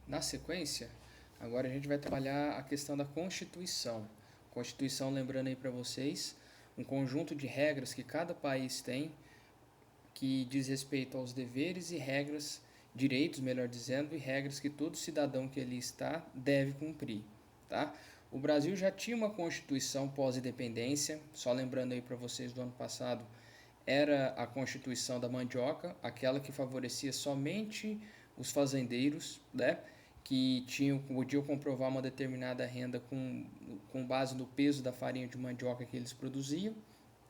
Na sequência, agora a gente vai trabalhar a questão da Constituição. Constituição, lembrando aí para vocês, um conjunto de regras que cada país tem que diz respeito aos deveres e regras, direitos, melhor dizendo, e regras que todo cidadão que ali está deve cumprir, tá? O Brasil já tinha uma Constituição pós-independência, só lembrando aí para vocês do ano passado, era a Constituição da Mandioca, aquela que favorecia somente os fazendeiros, né? Que podiam comprovar uma determinada renda com base no peso da farinha de mandioca que eles produziam,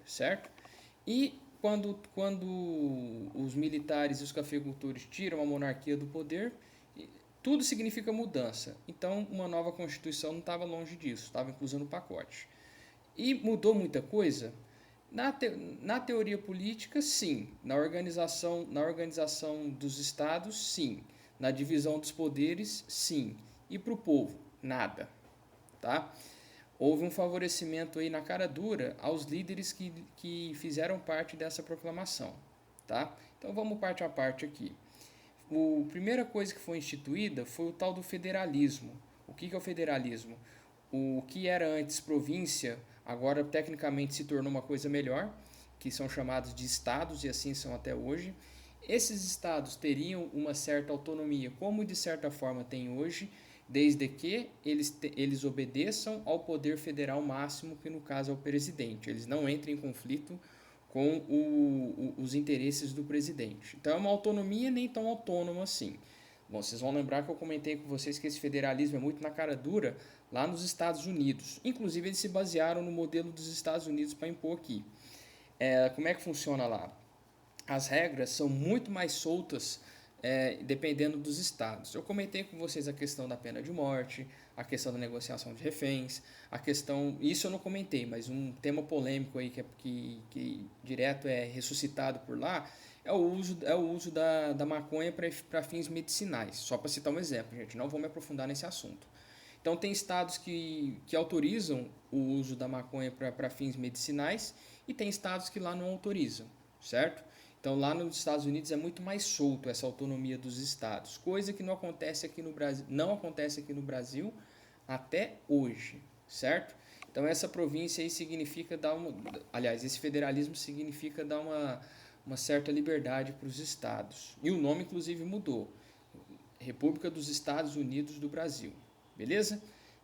certo? E quando os militares e os cafeicultores tiram a monarquia do poder, tudo significa mudança. Então, uma nova Constituição não estava longe disso, estava incluso no pacote. E mudou muita coisa? Na teoria política, sim. Na organização dos estados, sim. Na divisão dos poderes, sim. E para o povo, nada. Tá? Houve um favorecimento aí na cara dura aos líderes que fizeram parte dessa proclamação. Tá? Então vamos parte a parte aqui. A primeira coisa que foi instituída foi o tal do federalismo. O que é o federalismo? O que era antes província, agora tecnicamente se tornou uma coisa melhor, que são chamados de estados e assim são até hoje. Esses estados teriam uma certa autonomia, como de certa forma tem hoje, desde que eles obedeçam ao poder federal máximo, que no caso é o presidente. Eles não entram em conflito com os interesses do presidente. Então é uma autonomia nem tão autônoma assim. Bom, vocês vão lembrar que eu comentei com vocês que esse federalismo é muito na cara dura lá nos Estados Unidos. Inclusive, eles se basearam no modelo dos Estados Unidos para impor aqui. Como é que funciona lá? As regras são muito mais soltas dependendo dos estados. Eu comentei com vocês a questão da pena de morte, a questão da negociação de reféns, a questão, isso eu não comentei, mas um tema polêmico aí que direto é ressuscitado por lá é o uso da maconha para fins medicinais. Só para citar um exemplo, gente, não vou me aprofundar nesse assunto. Então, tem estados que autorizam o uso da maconha para fins medicinais e tem estados que lá não autorizam, certo? Então, lá nos Estados Unidos é muito mais solto essa autonomia dos estados, coisa que não acontece aqui no Brasil, não acontece aqui no Brasil até hoje, certo? Então, essa província aí significa dar uma, aliás, esse federalismo significa dar uma certa liberdade para os estados. E o nome, inclusive, mudou. República dos Estados Unidos do Brasil. Beleza?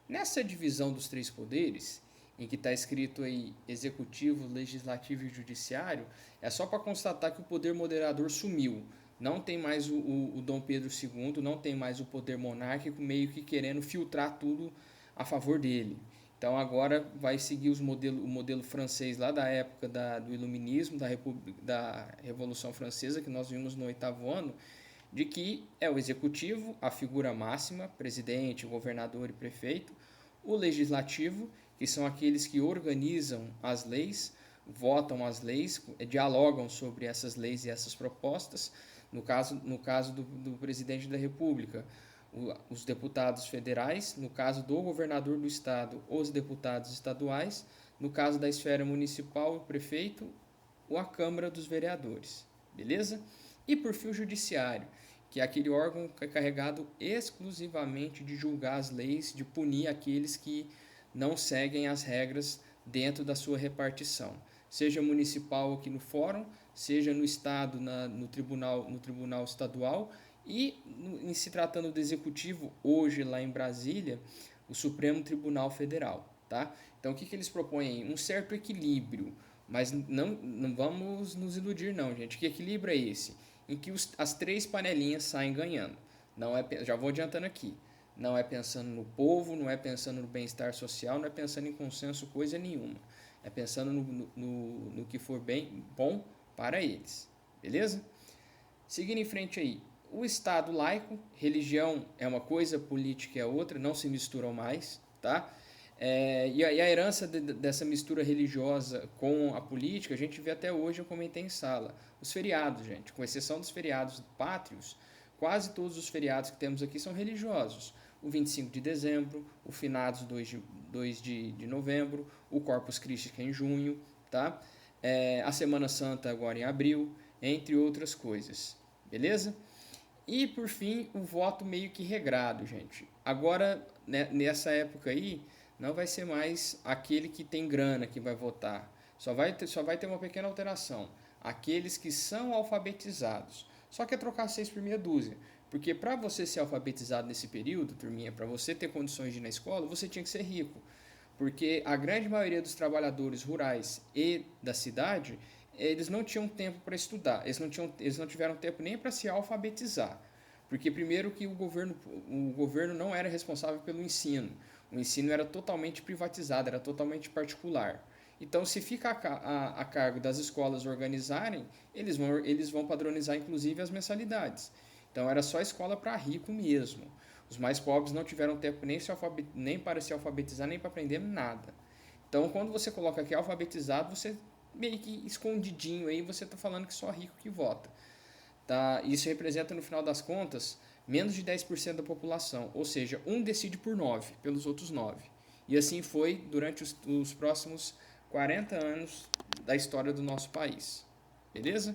Nessa divisão dos três poderes, em que está escrito aí executivo, legislativo e judiciário, é só para constatar que o poder moderador sumiu. Não tem mais o Dom Pedro II, não tem mais o poder monárquico, meio que querendo filtrar tudo a favor dele. Então agora vai seguir o modelo francês lá da época do Iluminismo, da Revolução Francesa, que nós vimos no 8º ano, de que é o executivo, a figura máxima, presidente, governador e prefeito, o legislativo, que são aqueles que organizam as leis, votam as leis, dialogam sobre essas leis e essas propostas, no caso do presidente da República, os deputados federais, no caso do governador do estado, os deputados estaduais, no caso da esfera municipal, o prefeito, ou a Câmara dos Vereadores, beleza? E por fim o judiciário, que é aquele órgão carregado exclusivamente de julgar as leis, de punir aqueles que não seguem as regras dentro da sua repartição, seja municipal aqui no fórum, seja no estado, no tribunal estadual e em se tratando do executivo, hoje lá em Brasília, o Supremo Tribunal Federal. Tá? Então o que eles propõem? Um certo equilíbrio, mas não vamos nos iludir não, gente. Que equilíbrio é esse? Em que as três panelinhas saem ganhando. Não é, já vou adiantando aqui. Não é pensando no povo, não é pensando no bem-estar social, não é pensando em consenso coisa nenhuma. É pensando no que for bom para eles. Beleza? Seguindo em frente aí. O Estado laico, religião é uma coisa, política é outra, não se misturam mais, tá? E a herança dessa mistura religiosa com a política, a gente vê até hoje, eu comentei em sala. Os feriados, gente, com exceção dos feriados pátrios, quase todos os feriados que temos aqui são religiosos. O 25 de dezembro, o Finados 2 de novembro, o Corpus Christi que é em junho, tá? A Semana Santa agora em abril, entre outras coisas. Beleza? E, por fim, o voto meio que regrado, gente. Agora, né, nessa época aí, não vai ser mais aquele que tem grana que vai votar. Só vai ter uma pequena alteração. Aqueles que são alfabetizados. Só que é trocar 6 por meia dúzia. Porque para você ser alfabetizado nesse período, turminha, para você ter condições de ir na escola, você tinha que ser rico. Porque a grande maioria dos trabalhadores rurais e da cidade, eles não tinham tempo para estudar, eles não tiveram tempo nem para se alfabetizar. Porque primeiro que o governo não era responsável pelo ensino, o ensino era totalmente privatizado, era totalmente particular. Então, se fica a cargo das escolas organizarem, eles vão padronizar inclusive as mensalidades. Então, era só escola para rico mesmo. Os mais pobres não tiveram tempo nem para se alfabetizar, nem para aprender nada. Então, quando você coloca que é alfabetizado, você meio que escondidinho aí, você está falando que só rico que vota. Tá? Isso representa, no final das contas, menos de 10% da população. Ou seja, um decide por 9, pelos outros 9. E assim foi durante os próximos 40 anos da história do nosso país. Beleza?